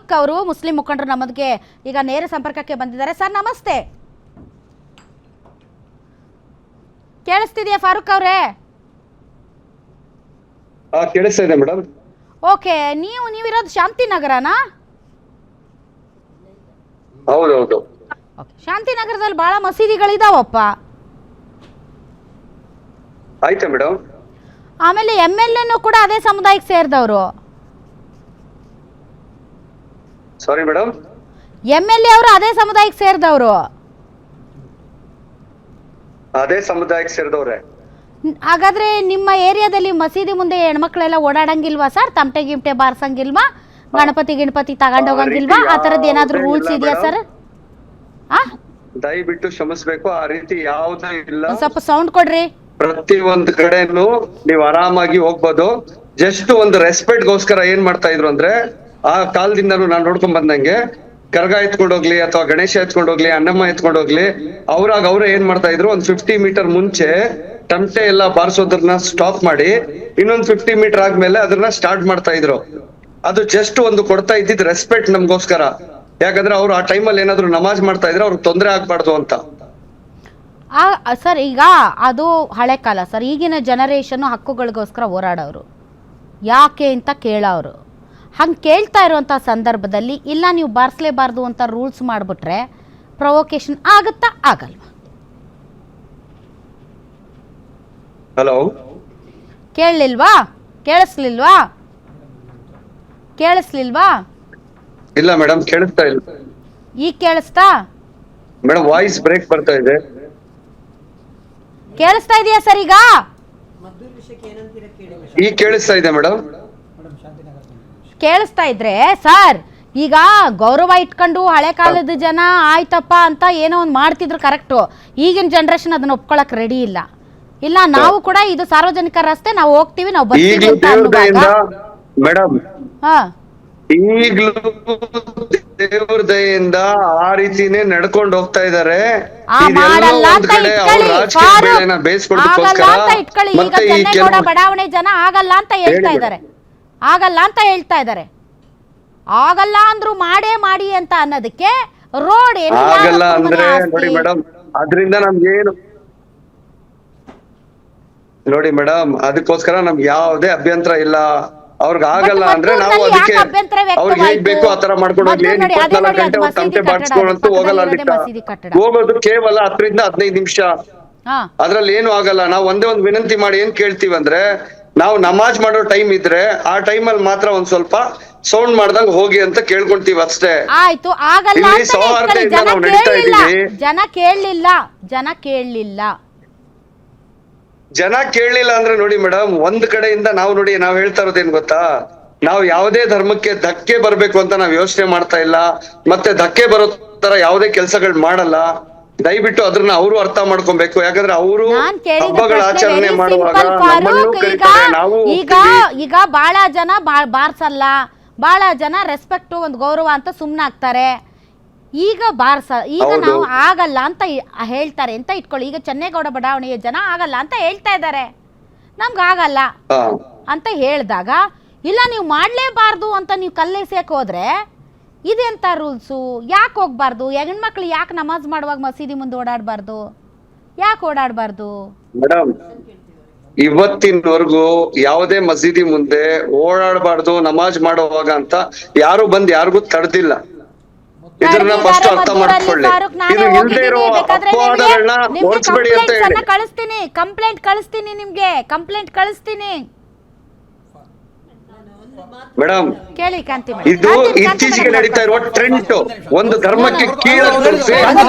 ಫಾರೂಕ್ ಅವರು ಮುಸ್ಲಿಂ ಮುಖಂಡರು ನಮಗೆ ಈಗ ನೇರ ಸಂಪರ್ಕಕ್ಕೆ ಬಂದಿದ್ದಾರೆ. ಸರ್ ನಮಸ್ತೆ, ಕೇಳಿಸ್ತಿದೆಯಾ ಫಾರೂಕ್ ಅವರೇ? ಕೇಳಿಸ್ತಾ ಇದೆ ಮೇಡಮ್. ಓಕೆ, ನೀವಿರೋದು ಶಾಂತಿನಗರನಾ? ಹೌದೌದು. ಶಾಂತಿನಗರದಲ್ಲಿ ಬಹಳ ಮಸೀದಿಗಳಿದಾವಪ್ಪ. ಆಯ್ತಾ ಮೇಡಮ್. ಆಮೇಲೆ MLA ಕೂಡ ಅದೇ ಸಮುದಾಯಕ್ಕೆ ಸೇರಿದವರು. Sorry madam. MLA ಅವರು ಅದೇ ಸಮುದಾಯಕ್ಕೆ ಸೇರಿದವರು. ಅದೇ ಸಮುದಾಯಕ್ಕೆ ಸೇರಿದವ್ರೆ. ಹಾಗಾದ್ರೆ ನಿಮ್ಮ ಏರಿಯಾದಲ್ಲಿ ಮಸೀದಿ ಮುಂದೆ ಹೆಣ್ಮಕ್ಳೆಲ್ಲ ಓಡಾಡಂಗಿಲ್ವಾ ಸರ್? ತಮಟೆ ಗಿಮಟೆ ಬಾರ್ಸಂಗಿಲ್ವಾ? ಗಣಪತಿ ತಗೊಂಡೋಗಂಗಿಲ್ವಾ? ಆ ತರದ್ ಏನಾದ್ರು ರೂಲ್ಸ್ ಇದೆಯಾ ಸರ್? ದಯವಿಟ್ಟು ಕ್ಷಮಿಸ್ಬೇಕು, ಆ ರೀತಿ ಯಾವುದೂ ಇಲ್ಲ. ಸ್ವಲ್ಪ ಸೌಂಡ್ ಕೊಡ್ರಿ. ಪ್ರತಿ ಒಂದ್ ಕಡೆನು ನೀವು ಆರಾಮಾಗಿ ಹೋಗ್ಬೋದು. ಜಸ್ಟ್ ಒಂದು ರೆಸ್ಪೆಕ್ಟ್ ಗೋಸ್ಕರ ಏನ್ ಮಾಡ್ತಾ ಇದ್ರು ಅಂದ್ರೆ, ಆ ಕಾಲದಿಂದನೂ ನಾನ್ ನೋಡ್ಕೊಂಡ್ ಬಂದಂಗೆ ಕರ್ಗ ಎತ್ಕೊಂಡೋಗ್ಲಿ ಅಥವಾ ಗಣೇಶ ಎತ್ಕೊಂಡೋಗ್ಲಿ ಅನ್ನಮ್ಮ ಎತ್ಕೊಂಡೋಗ್ಲಿ, ಅವ್ರೇ ಏನ್ ಮಾಡ್ತಾ ಇದ್ರು, ಒಂದ್ 50 ಮೀಟರ್ ಮುಂಚೆ ತಮಟೆ ಎಲ್ಲ ಬಾರಿಸೋದನ್ನ ಸ್ಟಾಪ್ ಮಾಡಿ ಇನ್ನೊಂದ್ 50 ಮೀಟರ್ ಆದ್ಮೇಲೆ ಅದನ್ನ ಸ್ಟಾರ್ಟ್ ಮಾಡ್ತಾ ಇದ್ರು. ಅದು ಜಸ್ಟ್ ಒಂದು ಕೊಡ್ತಾ ಇದ್ದಿದ್ ರೆಸ್ಪೆಕ್ಟ್ ನಮ್ಗೋಸ್ಕರ. ಯಾಕಂದ್ರೆ ಅವ್ರು ಆ ಟೈಮಲ್ಲಿ ಏನಾದ್ರು ನಮಾಜ್ ಮಾಡ್ತಾ ಇದ್ರೆ ಅವ್ರಿಗೆ ತೊಂದರೆ ಆಗ್ಬಾರ್ದು ಅಂತ. ಸರ್ ಈಗ ಅದು ಹಳೆ ಕಾಲ ಸರ್. ಈಗಿನ ಜನರೇಷನ್ ಹಕ್ಕುಗಳಿಗೋಸ್ಕರ ಹೋರಾಡೋರು, ಯಾಕೆ ಅಂತ ಕೇಳೋರು. ಹಂಗೆ ಕೇಳ್ತಾ ಇರುವಂಥ ಸಂದರ್ಭದಲ್ಲಿ ಇಲ್ಲ ನೀವು ಬಾರಿಸಲೇಬಾರ್ದು ಅಂತ ರೂಲ್ಸ್ ಮಾಡಿಬಿಟ್ರೆ ಪ್ರೊವೊಕೇಶನ್ ಆಗುತ್ತಾ ಆಗಲ್ವಾ? ಹಲೋ, ಕೇಳಲಿಲ್ವಾ? ಕೇಳಿಸ್ಲಿಲ್ವಾ? ಇಲ್ಲ ಮೇಡಮ್, ಕೇಳಿಸ್ತಾ ಇಲ್ಲ. ಈಗ ಕೇಳಿಸ್ತಾ ಮೇಡಮ್? ವಾಯ್ಸ್ ಬ್ರೇಕ್ ಬರ್ತಾ ಇದೆ. ಕೇಳಿಸ್ತಾ ಇದೆಯಾ ಸರ್? ಈಗ ಕೇಳಿಸ್ತಾ ಇದೆ ಮೇಡಮ್. ಕೇಳಿಸ್ತಾ ಇದ್ರೆ ಸರ್, ಈಗ ಗೌರವ ಇಟ್ಕೊಂಡು ಹಳೆ ಕಾಲದ ಜನ ಆಯ್ತಪ್ಪ ಅಂತ ಏನೋ ಒಂದು ಮಾಡ್ತಿದ್ರು ಕರೆಕ್ಟು. ಈಗಿನ ಜನರೇಷನ್ ಅದನ್ನ ಒಪ್ಕೊಳಕ್ ರೆಡಿ ಇಲ್ಲ. ಇಲ್ಲ ನಾವು ಕೂಡ ಇದು ಸಾರ್ವಜನಿಕ ರಸ್ತೆ, ನಾವು ಹೋಗ್ತೀವಿ, ನಾವು ಬರ್ತೀವಿ ಅಂತ ಮೇಡಮ್. ಹಾ, ಈಗ್ಲೂ ದೇವ್ರ ದಯೆಯಿಂದ ಆ ರೀತಿನೇ ನಡ್ಕೊಂಡು ಹೋಗ್ತಾ ಇದಾರೆ. ಬಡಾವಣೆ ಜನ ಆಗಲ್ಲ ಅಂತ ಹೇಳ್ತಾ ಇದ್ದಾರೆ. ಆಗಲ್ಲ ಅಂದ್ರು ಮಾಡಿ ಅಂತ ಅನ್ನೋದಕ್ಕೆ ರೋಡ್ ಆಗಲ್ಲ ಅಂದ್ರೆ ನೋಡಿ ಮೇಡಮ್, ಅದರಿಂದ ನಮ್ಗೇನು ನೋಡಿ ಮೇಡಮ್, ಅದಕ್ಕೋಸ್ಕರ ನಮ್ಗೆ ಯಾವುದೇ ಅಭ್ಯಂತರ ಇಲ್ಲ. ಅವ್ರಿಗೆ ಆಗಲ್ಲ ಅಂದ್ರೆ ನಾವು ಅದಕ್ಕೆ ಅವ್ರಿಗೆ ಹೇಗ್ ಬೇಕು ಆತರ ಮಾಡ್ಕೊಂಡು ಹೋಗ್ಲಿ. 24 ಗಂಟೆ ಅವ್ರು ತಮಟೆ ಬಾರಿಸ್ಕೊಂಡಂತೂ ಹೋಗಲ್ಲ. ಅದಕ್ಕೆ ಹೋಗೋದು ಕೇವಲ 10 ರಿಂದ 15 ನಿಮಿಷ. ಅದ್ರಲ್ಲಿ ಏನು ಆಗಲ್ಲ. ನಾವು ಒಂದೇ ಒಂದು ವಿನಂತಿ ಮಾಡಿ ಏನ್ ಕೇಳ್ತೀವಿ ಅಂದ್ರೆ, ನಾವು ನಮಾಜ್ ಮಾಡೋ ಟೈಮ್ ಇದ್ರೆ ಆ ಟೈಮಲ್ಲಿ ಮಾತ್ರ ಒಂದ್ ಸ್ವಲ್ಪ ಸೌಂಡ್ ಮಾಡ್ದಂಗ್ ಹೋಗಿ ಅಂತ ಕೇಳ್ಕೊಂತೀವಿ ಅಷ್ಟೇ. ಆಯ್ತು, ಆಗಲ್ಲ ಇಲ್ಲಿ ಸೌಹಾರ್ದತೆಯಿಂದ ನಾವು ನಡೀತಾ ಇದೀವಿ. ಜನ ಕೇಳಲಿಲ್ಲ ಅಂದ್ರೆ ನೋಡಿ ಮೇಡಮ್, ಒಂದ್ ಕಡೆಯಿಂದ ನಾವ್ ಹೇಳ್ತಾ ಇರೋದೇನ್ ಗೊತ್ತಾ, ನಾವು ಯಾವುದೇ ಧರ್ಮಕ್ಕೆ ಧಕ್ಕೆ ಬರ್ಬೇಕು ಅಂತ ನಾವ್ ಯೋಚನೆ ಮಾಡ್ತಾ ಇಲ್ಲ. ಮತ್ತೆ ಧಕ್ಕೆ ಬರೋ ತರ ಯಾವುದೇ ಕೆಲಸಗಳು ಮಾಡಲ್ಲ. ದಯವಿಟ್ಟು ಅದನ್ನ ಅವರು ಅರ್ಥ ಮಾಡ್ಕೊಬೇಕು. ಯಾಕಂದ್ರೆ ಅವರು ಹಬ್ಬಗಳ ಆಚರಣೆ ಮಾಡುವಾಗ ನಮ್ಮನ್ನು ಕರೀತಾರೆ, ನಾವು ಈಗ ಬಹಳ ಜನ ಬಾರ್ಸಲ್ಲ, ಬಹಳ ಜನ ರೆಸ್ಪೆಕ್ಟ್ ಒಂದು ಗೌರವ ಅಂತ ಸುಮ್ನಾಗ್ತಾರೆ. ಈಗ ನಾವು ಆಗಲ್ಲ ಅಂತ ಹೇಳ್ತಾರೆ ಅಂತ ಇಟ್ಕೊಳ್ಳಿ. ಈಗ ಚೆನ್ನೇಗೌಡ ಬಡಾವಣೆಯ ಜನ ಆಗಲ್ಲ ಅಂತ ಹೇಳ್ತಾ ಇದ್ದಾರೆ, ನಮ್ಗೆ ಆಗಲ್ಲ ಅಂತ ಹೇಳಿದಾಗ, ಇಲ್ಲ ನೀವು ಮಾಡ್ಲೇಬಾರ್ದು ಅಂತ ನೀವು ಕಲ್ಲೆಸೆಯಕ್ಕೆ ಹೋದ್ರೆ ಇದೆಂತ ರೂಲ್ಸು? ಯಾಕೆ ಹೋಗ್ಬಾರ್ದು? ಹೆಣ್ಮಕ್ಳು ಯಾಕೆ ನಮಾಜ್ ಮಾಡುವಾಗ ಮಸೀದಿ ಮುಂದೆ ಓಡಾಡಬಾರ್ದು? ಯಾಕೆ ಓಡಾಡಬಾರ್ದು ಮೇಡಮ್? ಇವತ್ತಿನವರೆಗೂ ಯಾವುದೇ ಮಸೀದಿ ಮುಂದೆ ಓಡಾಡಬಾರ್ದು ನಮಾಜ್ ಮಾಡುವಾಗ ಅಂತ ಯಾರು ಬಂದು ಯಾರಿಗೂ ತಡೆದಿಲ್ಲ. ಇದನ್ನ ಫಸ್ಟ್ ಅರ್ಥ ಮಾಡ್ಕೊಳ್ಳಿ. ಇದು ಇಲ್ಲದೆ ಇರೋ ಅಪವಾದಗಳನ್ನ ಹೊರಸ್ಬೇಡಿ ಅಂತ ಹೇಳಿ ಕಂಪ್ಲೇಂಟ್ ಕಳಿಸ್ತೀನಿ ಮೇಡಮ್. ಇದು ಇತ್ತೀಚೆಗೆ ನಡೀತಾ ಇರುವ ಟ್ರೆಂಡ್. ಒಂದು ಧರ್ಮಕ್ಕೆ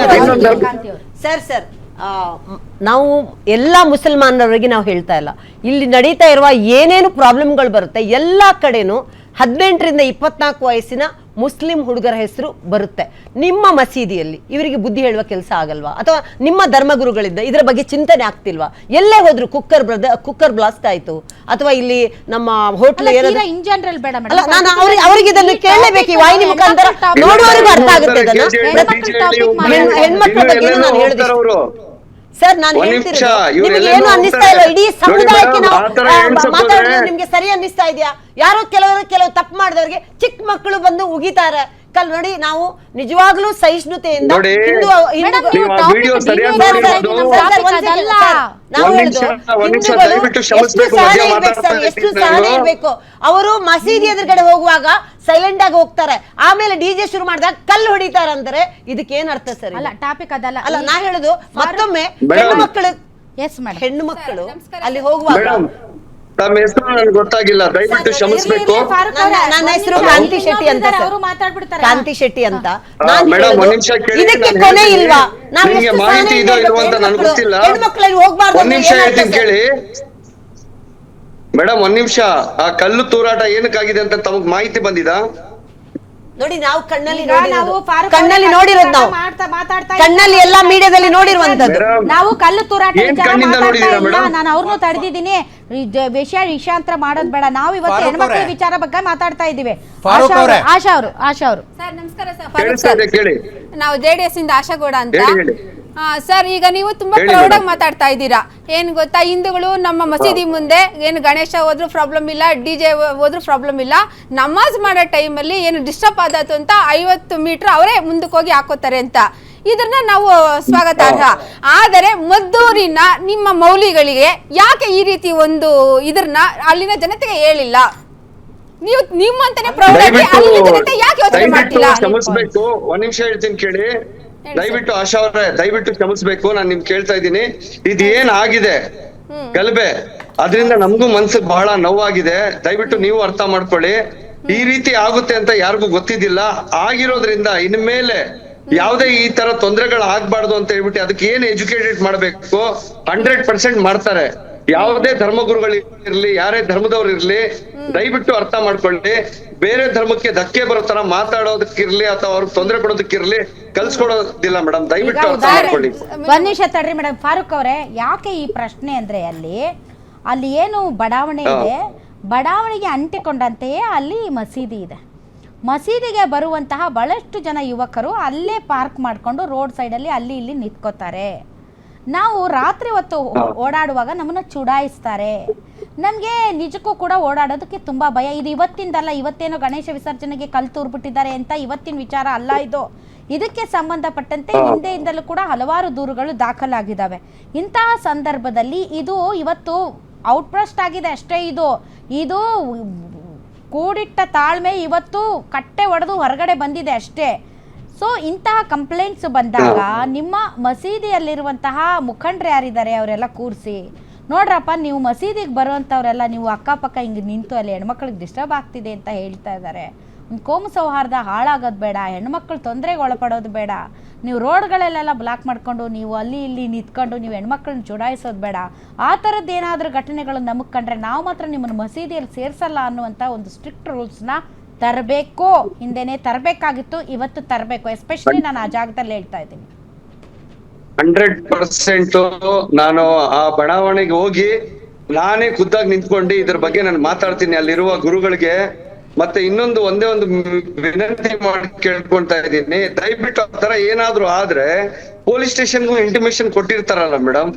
ಸರ್ ನಾವು ಎಲ್ಲ ಮುಸಲ್ಮಾನರಿಗೆ ನಾವು ಹೇಳ್ತಾ ಇಲ್ಲ, ಇಲ್ಲಿ ನಡೀತಾ ಇರುವ ಏನೇನು ಪ್ರಾಬ್ಲಮ್ಗಳು ಬರುತ್ತೆ ಎಲ್ಲ ಕಡೆನೂ 18 ರಿಂದ 24 ವಯಸ್ಸಿನ ಮುಸ್ಲಿಂ ಹುಡುಗರ ಹೆಸರು ಬರುತ್ತೆ. ನಿಮ್ಮ ಮಸೀದಿಯಲ್ಲಿ ಇವರಿಗೆ ಬುದ್ಧಿ ಹೇಳುವ ಕೆಲಸ ಆಗಲ್ವಾ? ಅಥವಾ ನಿಮ್ಮ ಧರ್ಮಗುರುಗಳಿಂದ ಇದರ ಬಗ್ಗೆ ಚಿಂತನೆ ಆಗ್ತಿಲ್ವಾ? ಎಲ್ಲೇ ಹೋದ್ರು ಕುಕ್ಕರ್ ಬ್ಲಾಸ್ಟ್ ಆಯ್ತು, ಅಥವಾ ಇಲ್ಲಿ ನಮ್ಮ ಹೋಟ್ಲ್ ನಾನು ಅವರಿಗೆ ಇದನ್ನು ಕೇಳಲೇಬೇಕು. ಈ ವಾಹಿನಿ ಮುಖಾಂತರ ನೋಡುವವರಿಗೂ ಅರ್ಥ ಆಗುತ್ತೆ. ಅದನ್ನ ಹೆಣ್ಮಕ್ಳ ಬಗ್ಗೆ ನಾನು ಹೇಳಿದೆ ಸರ್ ನಾನು ಒಂದ್ ಹೇಳ್ತಿರೋದು ನಿಮಿಷ, ಇವ್ರೆಲ್ಲ ನಿಮ್ಗೆ ಏನು ಅನ್ನಿಸ್ತಾ ಇಲ್ಲ ಇಡೀ ನೋಡಿ ಸಮುದಾಯಕ್ಕೆ ಮೇಡಮ್, ನಾವು ಆ ಥರ ಎಣ್ಸಕ್ ಮಾತಾಡೋದು ಹೋದ್ರೆ- ನಿಮ್ಗೆ ಸರಿ ಅನ್ನಿಸ್ತಾ ಇದೆಯಾ? ಯಾರೋ ಕೆಲವು ತಪ್ಪು ಮಾಡಿದವ್ರಿಗೆ ಚಿಕ್ಕ ಮಕ್ಕಳು ಬಂದು ಉಗಿತಾರೆ. ನೋಡಿ ನಾವು ನಿಜವಾಗ್ಲೂ ಸಹಿಷ್ಣುತೆಯಿಂದ ನೋಡಿ, ಹಿಂದೂ ಮೇಡಮ್, ನೀವು ಆ topic ವಿಡಿಯೋ ಸರಿಯಾಗಿ deviate ನೋಡಿರೋದು. ಮಾಡ್ತಾ ಇದ್ದೀವಿ, topic ಅದಲ್ಲ. ನಾವು ಒಂದ್ ಹೇಳುದು ನಿಮಿಷ ಹಿಂದೂಗಳು ದಯವಿಟ್ಟು ಎಷ್ಟು ಕ್ಷಮಿಸ್ಬೇಕು, ಸಹನೆ ಮಧ್ಯ ಇರ್ಬೇಕು ಸರ್, ಮಾತಾಡ್ತಾ ಎಷ್ಟು ಇದ್ದೀನಿ ಸಹನೆ ನಾನು. ಇರ್ಬೇಕು. ಅವರು ಮಸೀದಿ ಎದುರುಗಡೆ ಹೋಗುವಾಗ ಸೈಲೆಂಟ್ ಆಗಿ ಹೋಗ್ತಾರೆ, ಆಮೇಲೆ ಡಿಜೆ ಶುರು ಮಾಡಿದಾಗ ಕಲ್ಲು ಹೊಡಿತಾರೆ ಅಂದ್ರೆ ಇದಕ್ಕೆ ಏನ್ ಅರ್ಥ ಸರ್? ಅಲ್ಲ ಟಾಪಿಕ್ ಅದಲ್ಲ. ಅಲ್ಲ ನಾ ಹೇಳುದು ಮತ್ತೊಮ್ಮೆ ಮೇಡಮ್. ಹೆಣ್ಣು ಮಕ್ಕಳು ಎಸ್ ಮೇಡಮ್. ಹೆಣ್ಣು ಮಕ್ಕಳು ಅಲ್ಲಿ ಹೋಗುವಾಗ ಮೇಡಮ್ ತಮ್ಮ ಹೆಸರು ನನ್ಗೆ ಗೊತ್ತಾಗಿಲ್ಲ, ದಯವಿಟ್ಟು ಕ್ಷಮಿಸ್ಬೇಕು. ನನ್ನ ಹೆಸರು ಕಾಂತಿ ಶೆಟ್ಟಿ ಅಂತ ಸರ್. ಅವರು ಮಾತಾಡ್ಬಿಡ್ತಾರೆ. ಕಾಂತಿ ಶೆಟ್ಟಿ ಅಂತ. ಹಾ, ನಾನ್ ಮೇಡಮ್, ಹೇಳೋದು, ಒಂದ್ ನಿಮಿಷ ಕೇಳಿ, ಇದಕ್ಕೆ ನಾನು ಕೊನೆ ಹೇಳ್ತೀನಿ. ಇಲ್ವಾ? ನಾವು ನಿಮ್ಗೆ ಎಷ್ಟು ಮಾಹಿತಿ ಸಹನೆ ಇದೋ ಇರ್ಬೇಕು, ಇಲ್ವೋ ಅಂತ ನನ್ಗೆ ಗೊತ್ತಿಲ್ಲ. ಹೆಣ್ಮಕ್ಳಲ್ಲಿ ಹೋಗ್ಬಾರ್ದು ಒಂದ್ ಅಂದ್ರೆ ನಿಮಿಷ ಏನ್ ಅರ್ಥ ಹೇಳ್ತೀನಿ ಸರ್? ಕೇಳಿ ಮೇಡಮ್, ಒಂದ್ ನಿಮಿಷ. ಆ ಕಲ್ಲು ತೂರಾಟ ಏನಕ್ಕಾಗಿದೆ ಅಂತ ತಮಗ್ ಮಾಹಿತಿ ಬಂದಿದಾ? ನೋಡಿ ನಾವು ಕಣ್ಣಲ್ಲಿ ಈಗ ನಾವು ನೋಡಿರೋದು, ಫಾರೂಕ್ ಕಣ್ಣಲ್ಲಿ ಅವರ ನೋಡಿರೋದು ನಾವು ಮಾತಾಡ್ತಾ ಕಣ್ಣಲ್ಲಿ ಎಲ್ಲಾ ಮೀಡಿಯಾದಲ್ಲಿ ನೋಡಿರುವಂತದ್ದು. ಮೇಡಮ್, ನಾವು ಕಲ್ಲು ತೂರಾಟ ಏನ್ ವಿಚಾರ ಕಣ್ಣಿಂದ ಮಾತಾಡ್ತಾ ನೋಡಿದೀರಾ ಇಲ್ಲ. ಮೇಡಮ್? ನಾನು ಅವ್ರನ್ನೂ ತಡೆದಿದ್ದೀನಿ. ವಿಷಾಂತರ ಮಾಡೋದ್ ಬೇಡ. ನಾವು ಇವತ್ತು ಫಾರೂಕ್ ಹೆಣ್ಮಕ್ಳ ಅವ್ರೆ. ವಿಚಾರ ಬಗ್ಗೆ ಮಾತಾಡ್ತಾ ಇದ್ದೀವಿ. ಫಾರೂಕ್ ಅವ್ರೆ. ಆಶಾ ಅವರು ಸರ್ ನಮಸ್ಕಾರ ಸರ್. ಫಾರೂಕ್ ಕೇಳಿಸ್ತಾ ಸರ್, ಇದೆ, ಕೇಳಿ ನಾವು JDS ಇಂದ ಆಶಾಗೌಡ ಅಂತ. ಹೇಳಿ. ಸರ್ ಈಗ ನೀವು ತುಂಬಾ ಹೇಳಿ ಪ್ರೌಡ್ ಆಗಿ ಮೇಡಮ್. ಮಾತಾಡ್ತಾ ಇದ್ದೀರಾ. ಏನ್ ಗೊತ್ತಾ, ಹಿಂದೂಗಳು ನಮ್ಮ ಮಸೀದಿ ಮುಂದೆ ಏನು ಗಣೇಶ ಹೋದ್ರು ಪ್ರಾಬ್ಲಮ್ ಇಲ್ಲ, DJ ಹೋದ್ರು ಪ್ರಾಬ್ಲಮ್ ಇಲ್ಲ, ನಮಾಜ್ ಮಾಡೋ ಟೈಮಲ್ಲಿ ಏನು ಡಿಸ್ಟರ್ಬ್ ಆದಾತು ಅಂತ 50 ಮೀಟರ್ ಅವರೇ ಮುಂದಕ್ಕೆ ಹೋಗಿ ಹಾಕೋತಾರೆ ಅಂತ. ಇದನ್ನ ನಾವು ಸ್ವಾಗತಾರ್ಹ. ಆದರೆ ಮದ್ದೂರಿನ ನಿಮ್ಮ ಮೌಲಿಗಳಿಗೆ ಯಾಕೆ ಈ ರೀತಿ ಒಂದು ಇದನ್ನ ಅಲ್ಲಿನ ಜನತೆಗೆ ಹೇಳಿಲ್ಲ? ನೀವು ನಿಮ್ಮಂತಾನೆ ಪ್ರೌಡ್ ಆಗಿ ಅಲ್ಲಿನ ಜನತೆ ಯಾಕೆ ಯೋಚನೆ ದಯವಿಟ್ಟು ಮಾಡ್ತಿಲ್ಲ? ಕ್ಷಮಿಸ್ಬೇಕು. ಒಂದ್ ನಿಮಿಷ ಹೇಳ್ತೀನಿ ಕೇಳಿ. ದಯವಿಟ್ಟು ಆಶಾ ಅವ್ರೆ, ದಯವಿಟ್ಟು ಕ್ಷಮಿಸ್ಬೇಕು. ನಾನ್ ನಿಮ್ ಕೇಳ್ತಾ ಇದ್ದೀನಿ, ಇದು ಏನ್ ಆಗಿದೆ ಗಲಭೆ, ಅದರಿಂದ ನಮಗೂ ಮನ್ಸಿಗೆ ಬಹಳ ನೋವಾಗಿದೆ. ದಯವಿಟ್ಟು ನೀವು ಅರ್ಥ ಮಾಡ್ಕೊಳ್ಳಿ. ಈ ರೀತಿ ಆಗುತ್ತೆ ಅಂತ ಯಾರಿಗೂ ಗೊತ್ತಿದ್ದಿಲ್ಲ. ಆಗಿರೋದ್ರಿಂದ ಇನ್ಮೇಲೆ ಯಾವುದೇ ಈ ತರ ತೊಂದರೆಗಳು ಆಗ್ಬಾರ್ದು ಅಂತ ಹೇಳ್ಬಿಟ್ಟು ಅದಕ್ಕೆ ಏನ್ ಎಜುಕೇಟೆಡ್ ಮಾಡ್ಬೇಕು 100% ಮಾಡ್ತಾರೆ. ಯಾವುದೇ ಧರ್ಮಗುರುಗಳು ಇರ್ಲಿ, ಯಾರೇ ಧರ್ಮದವ್ರು ಇರ್ಲಿ, ದಯವಿಟ್ಟು ಅರ್ಥ ಮಾಡ್ಕೊಳ್ಳಿ. ಬೇರೆ ಧರ್ಮಕ್ಕೆ ಧಕ್ಕೆ ಬರೋ ತರ ಮಾತಾಡೋದಕ್ಕಿರ್ಲಿ ಅಥವಾ ಅವ್ರಿಗೆ ತೊಂದರೆ ಕೊಡೋದಕ್ಕಿರ್ಲಿ ಕಲ್ಸ್ಕೊಡೋದಿಲ್ಲ ಮೇಡಮ್. ಈಗ ದಯವಿಟ್ಟು ಅರ್ಥ ಉದಾಹರಣೆ ಮಾಡ್ಕೊಳ್ಳಿ. ಒಂದ್ ನಿಮಿಷ ತಡ್ರಿ ಮೇಡಮ್. ಫಾರೂಕ್ ಅವರೇ, ಯಾಕೆ ಈ ಪ್ರಶ್ನೆ ಅಂದ್ರೆ ಅಲ್ಲಿ ಏನು ಬಡಾವಣೆ ಇದೆ, ಬಡಾವಣೆಗೆ ಅಂಟಿಕೊಂಡಂತೆಯೇ ಅಲ್ಲಿ ಮಸೀದಿ ಇದೆ. ಮಸೀದಿಗೆ ಬರುವಂತಹ ಬಹಳಷ್ಟು ಜನ ಯುವಕರು ಅಲ್ಲೇ ಪಾರ್ಕ್ ಮಾಡಿಕೊಂಡು ರೋಡ್ ಸೈಡಲ್ಲಿ ಅಲ್ಲಿ ಇಲ್ಲಿ ನಿಂತ್ಕೋತಾರೆ. ನಾವು ರಾತ್ರಿ ಹೊತ್ತು ಓಡಾಡುವಾಗ ನಮ್ಮನ್ನು ಚುಡಾಯಿಸ್ತಾರೆ. ನಮಗೆ ನಿಜಕ್ಕೂ ಕೂಡ ಓಡಾಡೋದಕ್ಕೆ ತುಂಬ ಭಯ. ಇದು ಇವತ್ತಿಂದಲ್ಲ, ಇವತ್ತೇನೋ ಗಣೇಶ ವಿಸರ್ಜನೆಗೆ ಕಲ್ಲು ತೂರ್ಬಿಟ್ಟಿದ್ದಾರೆ ಅಂತ ಇವತ್ತಿನ ವಿಚಾರ ಅಲ್ಲ ಇದು. ಇದಕ್ಕೆ ಸಂಬಂಧಪಟ್ಟಂತೆ ಹಿಂದೆಯಿಂದಲೂ ಕೂಡ ಹಲವಾರು ದೂರುಗಳು ದಾಖಲಾಗಿದ್ದಾವೆ. ಇಂತಹ ಸಂದರ್ಭದಲ್ಲಿ ಇದು ಇವತ್ತು ಔಟ್ಬ್ರಸ್ಟ್ ಆಗಿದೆ ಅಷ್ಟೇ. ಇದು ಕೂಡಿಟ್ಟ ತಾಳ್ಮೆ ಇವತ್ತು ಕಟ್ಟೆ ಒಡೆದು ಹೊರಗಡೆ ಬಂದಿದೆ ಅಷ್ಟೇ. ಸೊ ಇಂತಹ ಕಂಪ್ಲೇಂಟ್ಸ್ ಬಂದಾಗ ನಿಮ್ಮ ಮಸೀದಿಯಲ್ಲಿರುವಂತಹ ಮುಖಂಡರು ಯಾರಿದ್ದಾರೆ ಅವರೆಲ್ಲ ಕೂರಿಸಿ, ನೋಡ್ರಪ್ಪ ನೀವು ಮಸೀದಿಗೆ ಬರುವಂಥವರೆಲ್ಲ ನೀವು ಅಕ್ಕಪಕ್ಕ ಹಿಂಗೆ ನಿಂತು ಅಲ್ಲಿ ಹೆಣ್ಮಕ್ಳಿಗೆ ಡಿಸ್ಟರ್ಬ್ ಆಗ್ತಿದೆ ಅಂತ ಹೇಳ್ತಾ ಇದ್ದಾರೆ. ಒಂದು ಕೋಮು ಸೌಹಾರ್ದ ಹಾಳಾಗೋದು ಬೇಡ, ಹೆಣ್ಮಕ್ಳು ತೊಂದರೆಗೆ ಒಳಪಡೋದು ಬೇಡ. ನೀವು ರೋಡ್ಗಳಲ್ಲೆಲ್ಲ ಬ್ಲಾಕ್ ಮಾಡ್ಕೊಂಡು ನೀವು ಅಲ್ಲಿ ಇಲ್ಲಿ ನಿಂತ್ಕೊಂಡು ನೀವು ಹೆಣ್ಮಕ್ಳನ್ನ ಚುಡಾಯಿಸೋದು ಬೇಡ. ಆ ಥರದ್ದು ಏನಾದರೂ ಘಟನೆಗಳು ನಮಗೆ ಕಂಡ್ರೆ ನಾವು ಮಾತ್ರ ನಿಮ್ಮನ್ನು ಮಸೀದಿಯಲ್ಲಿ ಸೇರಿಸಲ್ಲ ಅನ್ನುವಂಥ ಒಂದು ಸ್ಟ್ರಿಕ್ಟ್ ರೂಲ್ಸ್ನ ತರಬೇಕು. ಹಿಂದೆನೇ ತರಬೇಕಾಗಿತ್ತು, ಇವತ್ತು ತರಬೇಕು. ಎಸ್ಪೆಷಲಿ ನಾನು ಆ ಜಾಗದಲ್ಲಿ ಹೇಳ್ತಾ ಇದ್ದೀನಿ. 100% ನಾನು ಆ ಬಡಾವಣೆಗೆ ಹೋಗಿ ನಾನೇ ಖುದ್ದಾಗಿ ನಿಂತ್ಕೊಂಡು ಇದ್ರ ಬಗ್ಗೆ ನಾನು ಮಾತಾಡ್ತೀನಿ ಅಲ್ಲಿರುವ ಗುರುಗಳಿಗೆ. ಮತ್ತೆ ಇನ್ನೊಂದು ಒಂದೇ ಒಂದು ವಿನಂತಿ ಮಾಡಿ ಕೇಳ್ಕೊಳ್ತಾ ಇದ್ದೀನಿ, ದಯವಿಟ್ಟು ಆ ತರ ಏನಾದ್ರು ಆದ್ರೆ ಪೊಲೀಸ್ ಸ್ಟೇಷನ್ಗೂ ಇಂಟಿಮೇಷನ್ ಕೊಟ್ಟಿರ್ತಾರಲ್ಲ ಮೇಡಮ್,